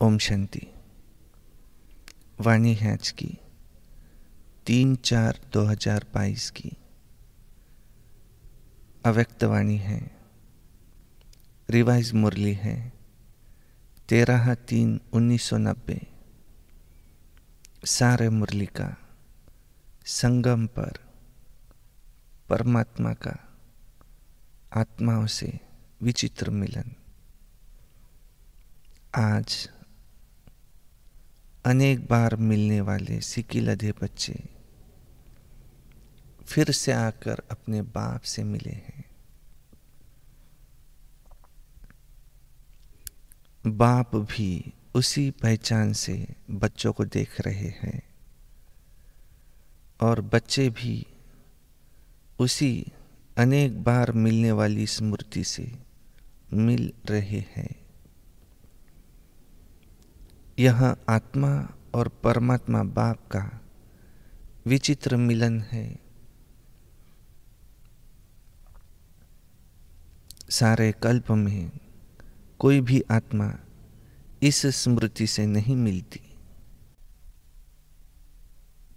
ओम शांति। वाणी है आज की 3/4/2022 की अव्यक्त वाणी है। रिवाइज मुरली है 13/3/1990। सारे मुरली का संगम पर परमात्मा का आत्माओं से विचित्र मिलन। आज अनेक बार मिलने वाले सिक्की लधे बच्चे फिर से आकर अपने बाप से मिले हैं। बाप भी उसी पहचान से बच्चों को देख रहे हैं और बच्चे भी उसी अनेक बार मिलने वाली स्मृति से मिल रहे हैं। यह आत्मा और परमात्मा बाप का विचित्र मिलन है। सारे कल्प में कोई भी आत्मा इस स्मृति से नहीं मिलती।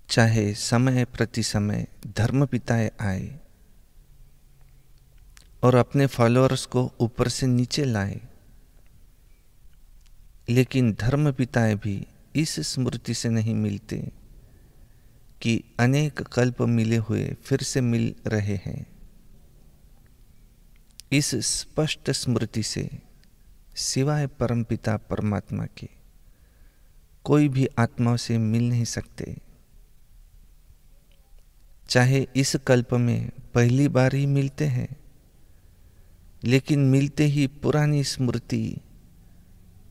चाहे समय प्रति समय धर्म पिताएं आए और अपने फॉलोअर्स को ऊपर से नीचे लाए, लेकिन धर्म पिताएं भी इस स्मृति से नहीं मिलते कि अनेक कल्प मिले हुए फिर से मिल रहे हैं। इस स्पष्ट स्मृति से सिवाय परमपिता परमात्मा के कोई भी आत्माओं से मिल नहीं सकते। चाहे इस कल्प में पहली बार ही मिलते हैं, लेकिन मिलते ही पुरानी स्मृति,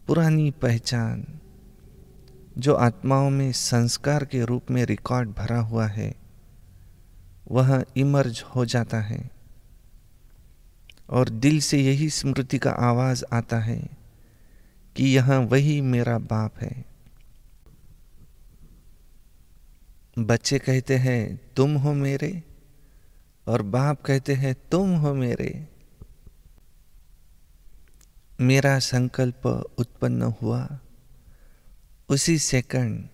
पुरानी पहचान जो आत्माओं में संस्कार के रूप में रिकॉर्ड भरा हुआ है, वह इमर्ज हो जाता है और दिल से यही स्मृति का आवाज आता है कि यह वही मेरा बाप है। बच्चे कहते हैं तुम हो मेरे, और बाप कहते हैं तुम हो मेरे। मेरा संकल्प उत्पन्न हुआ उसी सेकंड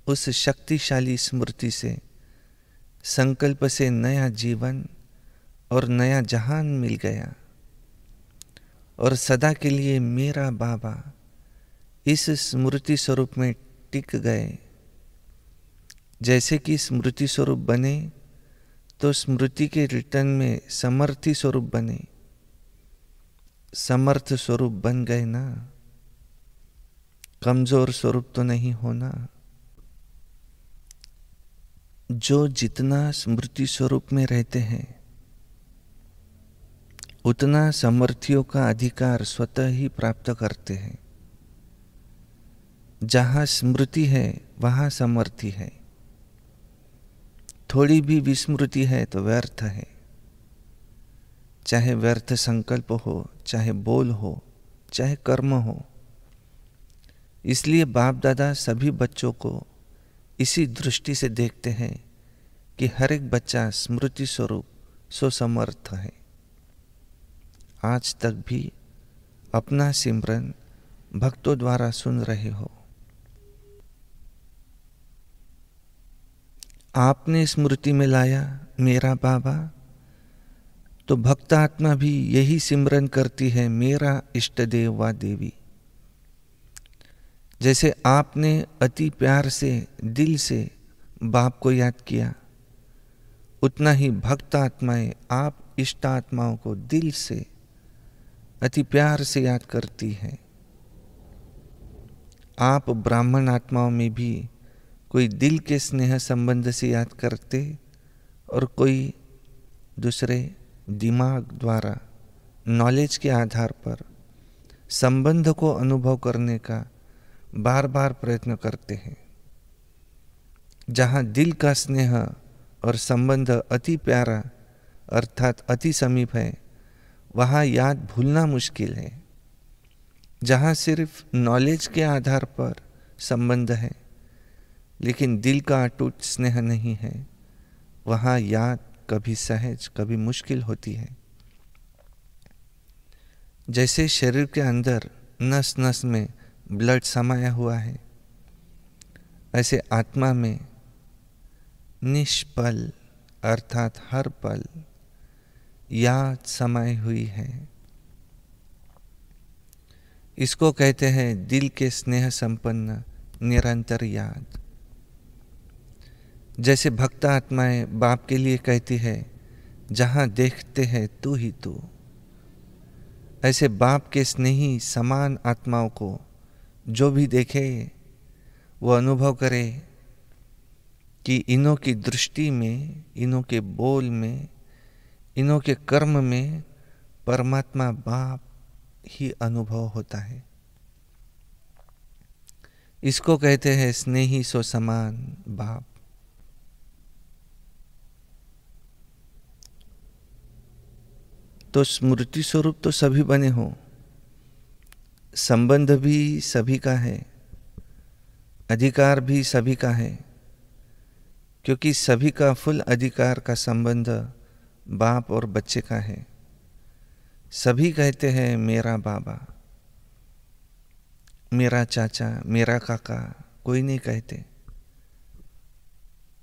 उस शक्तिशाली स्मृति से संकल्प से नया जीवन और नया जहान मिल गया और सदा के लिए मेरा बाबा इस स्मृति स्वरूप में टिक गए। जैसे कि स्मृति स्वरूप बने तो स्मृति के रिटर्न में समर्थी स्वरूप बने, समर्थ स्वरूप बन गए ना, कमजोर स्वरूप तो नहीं होना। जो जितना स्मृति स्वरूप में रहते हैं उतना समर्थियों का अधिकार स्वतः ही प्राप्त करते हैं। जहां स्मृति है वहां समर्थी है। थोड़ी भी विस्मृति है तो व्यर्थ है, चाहे व्यर्थ संकल्प हो, चाहे बोल हो, चाहे कर्म हो। इसलिए बाप दादा सभी बच्चों को इसी दृष्टि से देखते हैं कि हर एक बच्चा स्मृति स्वरूप स्वसमर्थ है। आज तक भी अपना सिमरन भक्तों द्वारा सुन रहे हो। आपने स्मृति में लाया मेरा बाबा, तो भक्त आत्मा भी यही सिमरन करती है, मेरा इष्ट देव व देवी। जैसे आपने अति प्यार से दिल से बाप को याद किया, उतना ही भक्त आत्माएं आप इष्ट आत्माओं को दिल से अति प्यार से याद करती हैं। आप ब्राह्मण आत्माओं में भी कोई दिल के स्नेह संबंध से याद करते और कोई दूसरे दिमाग द्वारा नॉलेज के आधार पर संबंध को अनुभव करने का बार बार प्रयत्न करते हैं। जहाँ दिल का स्नेह और संबंध अति प्यारा अर्थात अति समीप है, वहाँ याद भूलना मुश्किल है। जहाँ सिर्फ नॉलेज के आधार पर संबंध है लेकिन दिल का अटूट स्नेह नहीं है, वहाँ याद कभी सहज कभी मुश्किल होती है। जैसे शरीर के अंदर नस नस में ब्लड समाया हुआ है, ऐसे आत्मा में निष्पल अर्थात हर पल याद समाई हुई है। इसको कहते हैं दिल के स्नेह संपन्न निरंतर याद। जैसे भक्त आत्माएं बाप के लिए कहती है, जहां देखते हैं तू ही तू, ऐसे बाप के स्नेही समान आत्माओं को जो भी देखे वो अनुभव करे कि इन्हों की दृष्टि में, इन्हों के बोल में, इन्हों के कर्म में परमात्मा बाप ही अनुभव होता है। इसको कहते हैं स्नेही सो समान बाप। तो स्मृति स्वरूप तो सभी बने हो, संबंध भी सभी का है, अधिकार भी सभी का है, क्योंकि सभी का फुल अधिकार का संबंध बाप और बच्चे का है। सभी कहते हैं मेरा बाबा, मेरा चाचा, मेरा काका, कोई नहीं कहते।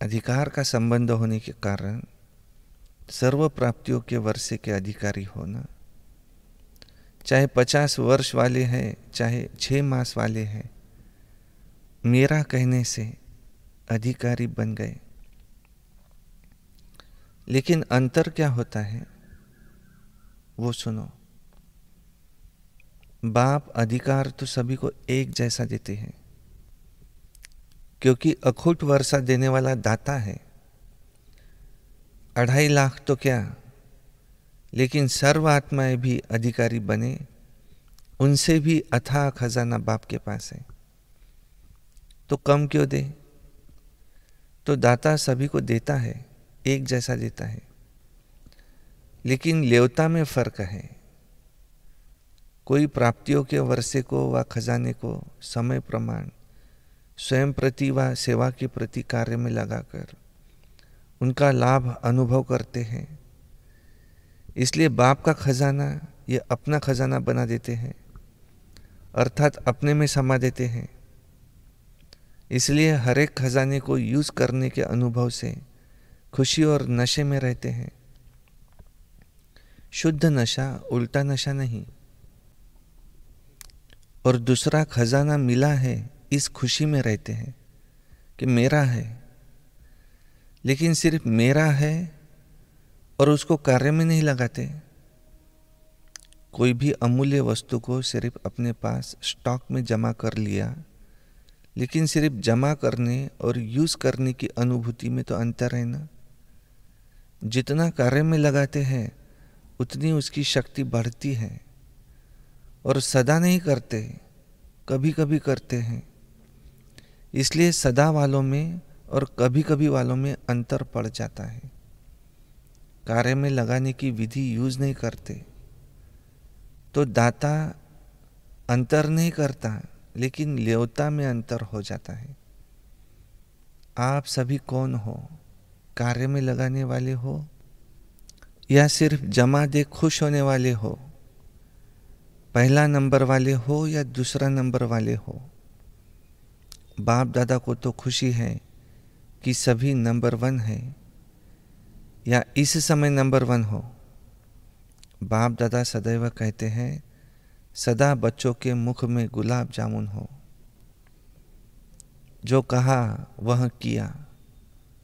अधिकार का संबंध होने के कारण सर्व प्राप्तियों के वर्षे के अधिकारी होना, चाहे 50 वर्ष वाले हैं, चाहे 6 मास वाले हैं, मेरा कहने से अधिकारी बन गए। लेकिन अंतर क्या होता है वो सुनो। बाप अधिकार तो सभी को एक जैसा देते हैं, क्योंकि अखूट वर्षा देने वाला दाता है। 2.5 लाख तो क्या, लेकिन सर्व आत्माएं भी अधिकारी बने, उनसे भी अथाह खजाना बाप के पास है, तो कम क्यों दे। तो दाता सभी को देता है, एक जैसा देता है, लेकिन लेवता में फर्क है। कोई प्राप्तियों के वर्षे को व खजाने को समय प्रमाण स्वयं प्रति व सेवा के प्रति कार्य में लगाकर उनका लाभ अनुभव करते हैं। इसलिए बाप का खजाना ये अपना खजाना बना देते हैं, अर्थात अपने में समा देते हैं। इसलिए हर एक खजाने को यूज करने के अनुभव से खुशी और नशे में रहते हैं। शुद्ध नशा, उल्टा नशा नहीं। और दूसरा खजाना मिला है, इस खुशी में रहते हैं कि मेरा है, लेकिन सिर्फ मेरा है और उसको कार्य में नहीं लगाते। कोई भी अमूल्य वस्तु को सिर्फ अपने पास स्टॉक में जमा कर लिया, लेकिन सिर्फ जमा करने और यूज करने की अनुभूति में तो अंतर है ना। जितना कार्य में लगाते हैं उतनी उसकी शक्ति बढ़ती है, और सदा नहीं करते, कभी कभी करते हैं। इसलिए सदा वालों में और कभी कभी वालों में अंतर पड़ जाता है। कार्य में लगाने की विधि यूज नहीं करते, तो दाता अंतर नहीं करता, लेकिन लेवता में अंतर हो जाता है। आप सभी कौन हो? कार्य में लगाने वाले हो या सिर्फ जमा दे खुश होने वाले हो? पहला नंबर वाले हो या दूसरा नंबर वाले हो? बाप दादा को तो खुशी है कि सभी नंबर 1 है, या इस समय नंबर 1 हो। बाप दादा सदैव कहते हैं सदा बच्चों के मुख में गुलाब जामुन हो। जो कहा वह किया,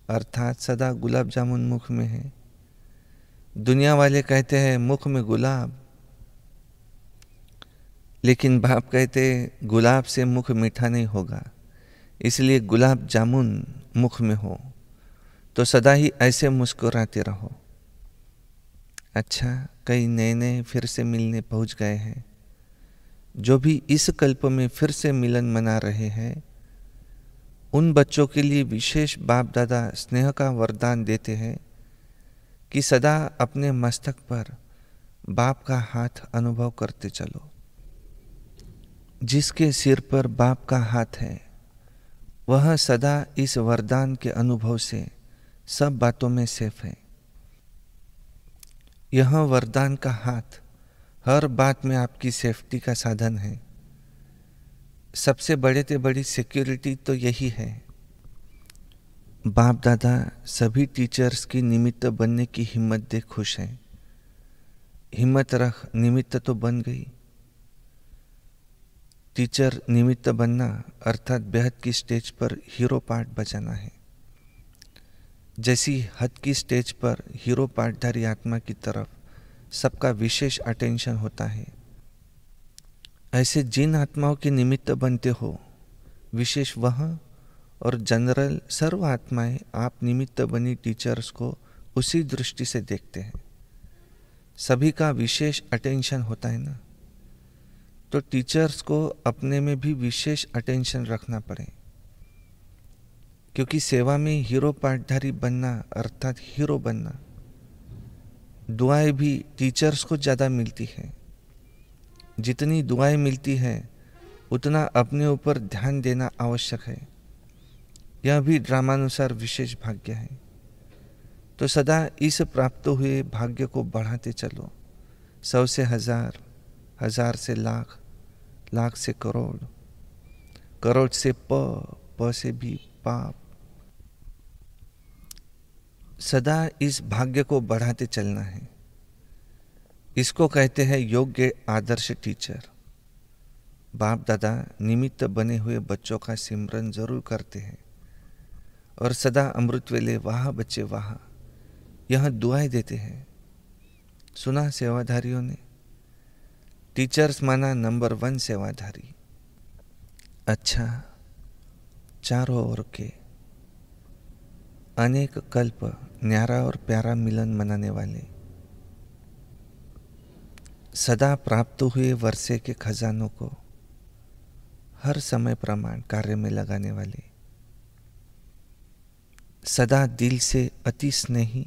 अर्थात सदा गुलाब जामुन मुख में है। दुनिया वाले कहते हैं मुख में गुलाब, लेकिन बाप कहते गुलाब से मुख मीठा नहीं होगा, इसलिए गुलाब जामुन मुख में हो तो सदा ही ऐसे मुस्कुराते रहो। अच्छा, कई नए नए फिर से मिलने पहुंच गए हैं, जो भी इस कल्प में फिर से मिलन मना रहे हैं, उन बच्चों के लिए विशेष बाप दादा स्नेह का वरदान देते हैं कि सदा अपने मस्तक पर बाप का हाथ अनुभव करते चलो। जिसके सिर पर बाप का हाथ है वह सदा इस वरदान के अनुभव से सब बातों में सेफ है। यह वरदान का हाथ हर बात में आपकी सेफ्टी का साधन है। सबसे बड़े से बड़ी सिक्योरिटी तो यही है। बाप दादा सभी टीचर्स की निमित्त बनने की हिम्मत दे खुश हैं। हिम्मत रख, निमित्त तो बन गई। टीचर निमित्त बनना अर्थात बेहद की स्टेज पर हीरो पार्ट बजाना है। जैसी हद की स्टेज पर हीरो पार्टधारी आत्मा की तरफ सबका विशेष अटेंशन होता है, ऐसे जिन आत्माओं के निमित्त बनते हो, विशेष वह और जनरल सर्व आत्माएं आप निमित्त बनी टीचर्स को उसी दृष्टि से देखते हैं। सभी का विशेष अटेंशन होता है ना, तो टीचर्स को अपने में भी विशेष अटेंशन रखना पड़े, क्योंकि सेवा में हीरो पार्टधारी बनना अर्थात हीरो बनना, दुआएं भी टीचर्स को ज़्यादा मिलती है। जितनी दुआएं मिलती है उतना अपने ऊपर ध्यान देना आवश्यक है। यह भी ड्रामानुसार विशेष भाग्य है। तो सदा इस प्राप्त हुए भाग्य को बढ़ाते चलो। 100 से 1000, 1000 से लाख, लाख से करोड़, करोड़ से प से भी पाप। सदा इस भाग्य को बढ़ाते चलना है। इसको कहते हैं योग्य आदर्श टीचर। बाप दादा निमित्त बने हुए बच्चों का सिमरन जरूर करते हैं और सदा अमृत वेले वाह बच्चे वाह यह दुआएं देते हैं। सुना सेवाधारियों ने, टीचर्स माना नंबर 1 सेवाधारी। अच्छा, चारों ओर के अनेक कल्प न्यारा और प्यारा मिलन मनाने वाले, सदा प्राप्त हुए वर्षे के खजानों को हर समय प्रमाण कार्य में लगाने वाले, सदा दिल से अति स्नेही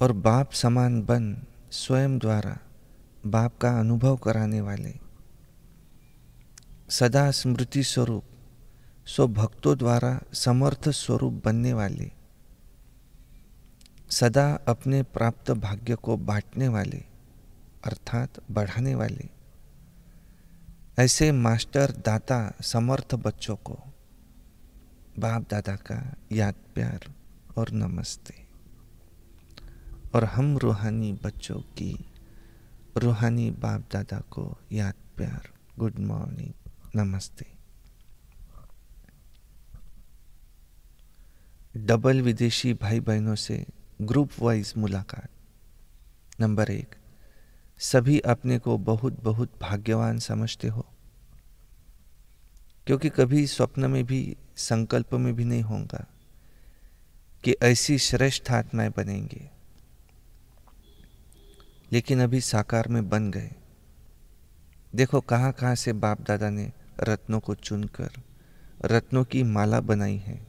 और बाप समान बन स्वयं द्वारा बाप का अनुभव कराने वाले, सदा स्मृति स्वरूप सो भक्तों द्वारा समर्थ स्वरूप बनने वाले, सदा अपने प्राप्त भाग्य को बांटने वाले अर्थात बढ़ाने वाले, ऐसे मास्टर दाता समर्थ बच्चों को बाप दादा का याद प्यार और नमस्ते। और हम रूहानी बच्चों की रूहानी बाप दादा को याद प्यार, गुड मॉर्निंग, नमस्ते। डबल विदेशी भाई बहनों से ग्रुप वाइज मुलाकात। नंबर 1, सभी अपने को बहुत बहुत भाग्यवान समझते हो, क्योंकि कभी स्वप्न में भी संकल्प में भी नहीं होगा कि ऐसी श्रेष्ठ आत्माएं बनेंगे, लेकिन अभी साकार में बन गए। देखो कहाँ कहाँ से बाप दादा ने रत्नों को चुनकर रत्नों की माला बनाई है।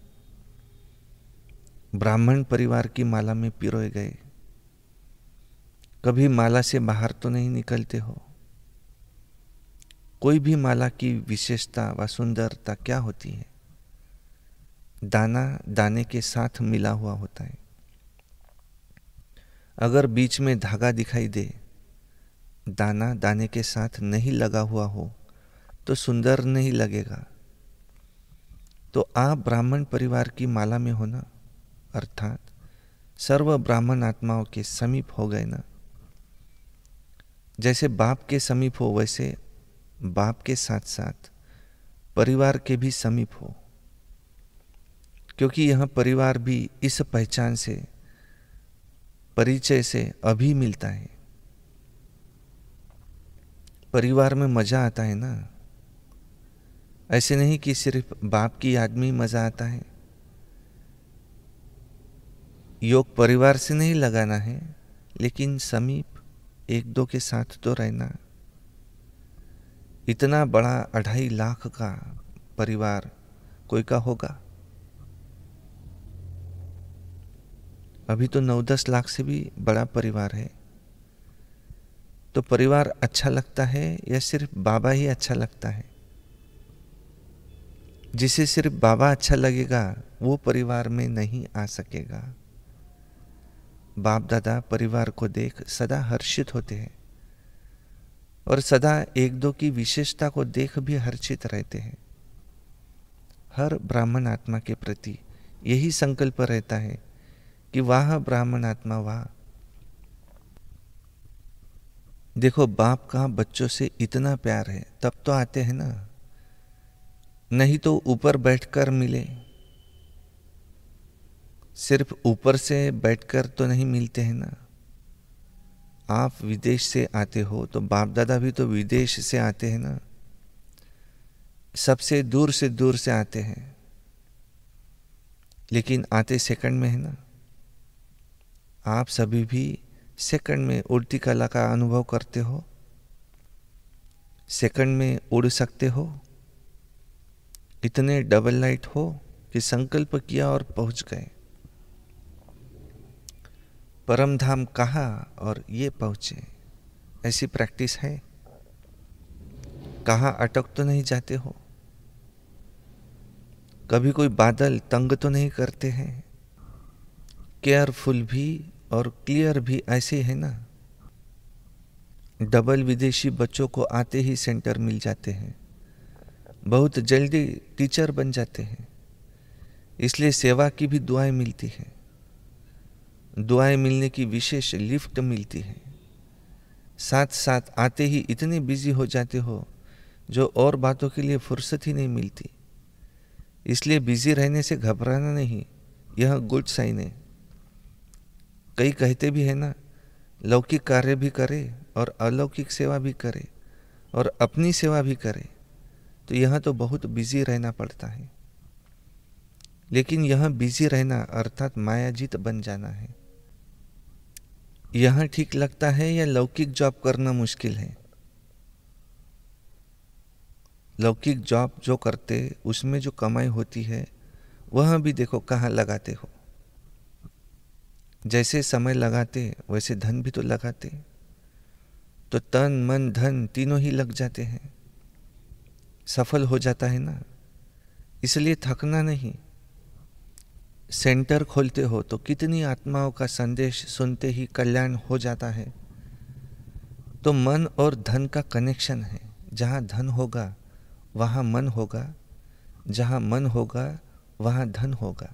ब्राह्मण परिवार की माला में पिरोए गए। कभी माला से बाहर तो नहीं निकलते हो। कोई भी माला की विशेषता व सुंदरता क्या होती है? दाना दाने के साथ मिला हुआ होता है। अगर बीच में धागा दिखाई दे, दाना दाने के साथ नहीं लगा हुआ हो तो सुंदर नहीं लगेगा। तो आप ब्राह्मण परिवार की माला में हो ना, अर्थात सर्व ब्राह्मण आत्माओं के समीप हो गए ना। जैसे बाप के समीप हो, वैसे बाप के साथ साथ परिवार के भी समीप हो, क्योंकि यह परिवार भी इस पहचान से, परिचय से अभी मिलता है। परिवार में मजा आता है ना। ऐसे नहीं कि सिर्फ बाप की याद में ही मजा आता है। योग परिवार से नहीं लगाना है, लेकिन समीप 1-2 के साथ तो रहना। इतना बड़ा 2.5 लाख का परिवार कोई का होगा? अभी तो 9-10 लाख से भी बड़ा परिवार है। तो परिवार अच्छा लगता है या सिर्फ बाबा ही अच्छा लगता है? जिसे सिर्फ बाबा अच्छा लगेगा वो परिवार में नहीं आ सकेगा। बाप दादा परिवार को देख सदा हर्षित होते हैं और सदा एक दो की विशेषता को देख भी हर्षित रहते हैं। हर ब्राह्मण आत्मा के प्रति यही संकल्प रहता है कि वाह ब्राह्मण आत्मा वाह। देखो, बाप का बच्चों से इतना प्यार है तब तो आते हैं ना, नहीं तो ऊपर बैठकर मिले। सिर्फ ऊपर से बैठकर तो नहीं मिलते हैं ना। आप विदेश से आते हो तो बाप दादा भी तो विदेश से आते हैं ना, सबसे दूर से आते हैं, लेकिन आते सेकंड में है ना। आप सभी भी सेकंड में उड़ती कला का अनुभव करते हो, सेकंड में उड़ सकते हो। इतने डबल लाइट हो कि संकल्प किया और पहुंच गए। परम धाम कहा और ये पहुंचे, ऐसी प्रैक्टिस है। कहाँ अटक तो नहीं जाते हो, कभी कोई बादल तंग तो नहीं करते हैं। केयरफुल भी और क्लियर भी ऐसे है ना। डबल विदेशी बच्चों को आते ही सेंटर मिल जाते हैं, बहुत जल्दी टीचर बन जाते हैं, इसलिए सेवा की भी दुआएं मिलती हैं। दुआएं मिलने की विशेष लिफ्ट मिलती है। साथ साथ आते ही इतने बिजी हो जाते हो जो और बातों के लिए फुर्सत ही नहीं मिलती। इसलिए बिजी रहने से घबराना नहीं, यह गुड साइन है। कई कहते भी है ना, लौकिक कार्य भी करे और अलौकिक सेवा भी करे और अपनी सेवा भी करे, तो यह तो बहुत बिजी रहना पड़ता है। लेकिन यह बिजी रहना अर्थात मायाजीत बन जाना है। यह ठीक लगता है या लौकिक जॉब करना मुश्किल है? लौकिक जॉब जो करते उसमें जो कमाई होती है वह भी देखो कहाँ लगाते हो। जैसे समय लगाते वैसे धन भी तो लगाते, तो तन मन धन तीनों ही लग जाते हैं, सफल हो जाता है ना। इसलिए थकना नहीं। सेंटर खोलते हो तो कितनी आत्माओं का संदेश सुनते ही कल्याण हो जाता है। तो मन और धन का कनेक्शन है। जहाँ धन होगा वहाँ मन होगा, जहाँ मन होगा वहाँ धन होगा।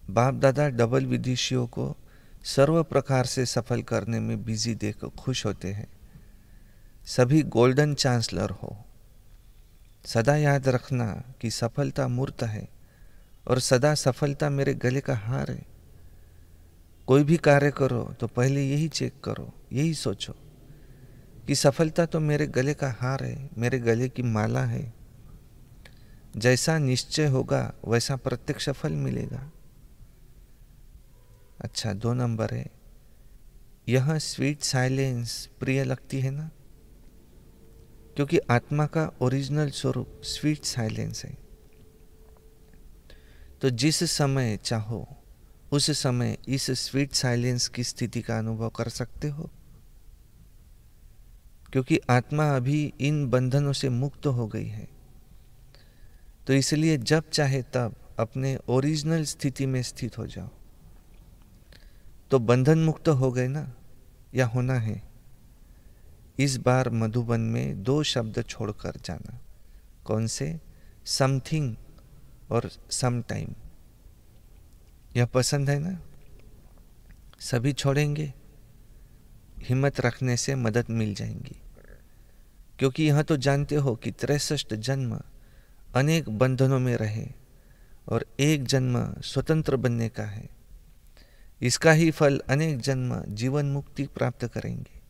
बाप दादा डबल विदेशियों को सर्व प्रकार से सफल करने में बिजी देख खुश होते हैं। सभी गोल्डन चांसलर हो। सदा याद रखना कि सफलता मूर्त है और सदा सफलता मेरे गले का हार है। कोई भी कार्य करो तो पहले यही चेक करो, यही सोचो कि सफलता तो मेरे गले का हार है, मेरे गले की माला है। जैसा निश्चय होगा वैसा प्रत्यक्ष फल मिलेगा। अच्छा, 2 नंबर है, यह स्वीट साइलेंस प्रिय लगती है ना, क्योंकि आत्मा का ओरिजिनल स्वरूप स्वीट साइलेंस है। तो जिस समय चाहो उस समय इस स्वीट साइलेंस की स्थिति का अनुभव कर सकते हो, क्योंकि आत्मा अभी इन बंधनों से मुक्त हो गई है। तो इसलिए जब चाहे तब अपने ओरिजिनल स्थिति में स्थित हो जाओ। तो बंधन मुक्त हो गए ना, या होना है। इस बार मधुबन में 2 शब्द छोड़कर जाना। कौन से? समथिंग और सम टाइम। यह पसंद है ना? सभी छोड़ेंगे, हिम्मत रखने से मदद मिल जाएंगी। क्योंकि यह तो जानते हो कि 63 जन्म अनेक बंधनों में रहे और एक जन्म स्वतंत्र बनने का है। इसका ही फल अनेक जन्म जीवन मुक्ति प्राप्त करेंगे।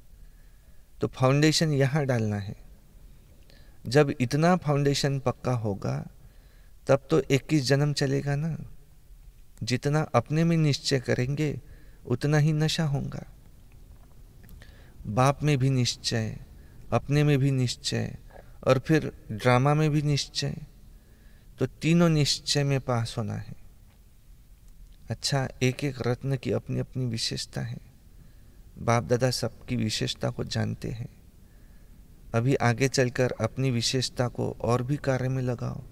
तो फाउंडेशन यहाँ डालना है। जब इतना फाउंडेशन पक्का होगा तब तो 21 जन्म चलेगा ना। जितना अपने में निश्चय करेंगे उतना ही नशा होगा। बाप में भी निश्चय, अपने में भी निश्चय और फिर ड्रामा में भी निश्चय। तो तीनों निश्चय में पास होना है। अच्छा, एक एक रत्न की अपनी अपनी विशेषता है। बाप दादा सबकी विशेषता को जानते हैं। अभी आगे चलकर अपनी विशेषता को और भी कार्य में लगाओ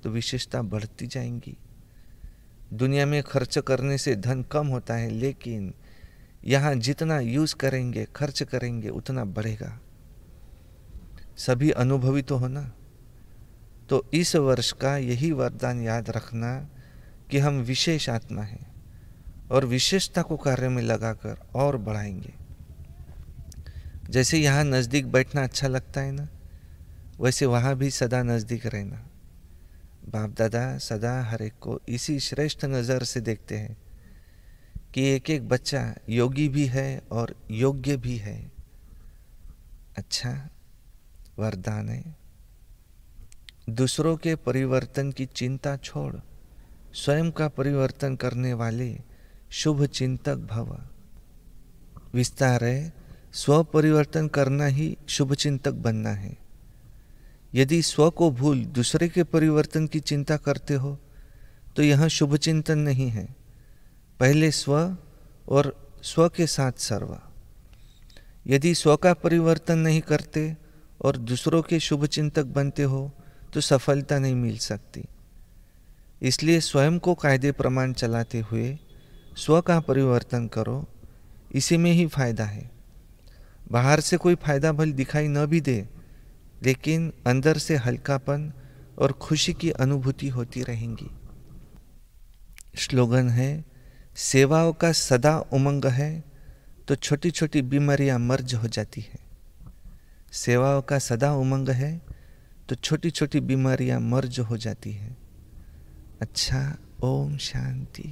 तो विशेषता बढ़ती जाएंगी। दुनिया में खर्च करने से धन कम होता है, लेकिन यहाँ जितना यूज करेंगे, खर्च करेंगे, उतना बढ़ेगा। सभी अनुभवी तो हो ना। तो इस वर्ष का यही वरदान याद रखना कि हम विशेष आत्मा हैं और विशेषता को कार्य में लगाकर और बढ़ाएंगे। जैसे यहाँ नज़दीक बैठना अच्छा लगता है ना, वैसे वहाँ भी सदा नज़दीक रहना। बाप दादा सदा हर एक को इसी श्रेष्ठ नज़र से देखते हैं कि एक एक बच्चा योगी भी है और योग्य भी है। अच्छा वरदान है, दूसरों के परिवर्तन की चिंता छोड़, स्वयं का परिवर्तन करने वाले शुभ चिंतक भव। विस्तार है, स्व परिवर्तन करना ही शुभ चिंतक बनना है। यदि स्व को भूल दूसरे के परिवर्तन की चिंता करते हो तो यह शुभ चिंतन नहीं है। पहले स्व और स्व के साथ सर्व। यदि स्व का परिवर्तन नहीं करते और दूसरों के शुभ चिंतक बनते हो तो सफलता नहीं मिल सकती। इसलिए स्वयं को कायदे प्रमाण चलाते हुए स्व का परिवर्तन करो, इसी में ही फायदा है। बाहर से कोई फायदा भले दिखाई न भी दे, लेकिन अंदर से हल्कापन और खुशी की अनुभूति होती रहेंगी। स्लोगन है, सेवाओं का सदा उमंग है तो छोटी छोटी बीमारियां मर्ज हो जाती है। सेवाओं का सदा उमंग है तो छोटी छोटी बीमारियां मर्ज हो जाती है। अच्छा, ओम शांति।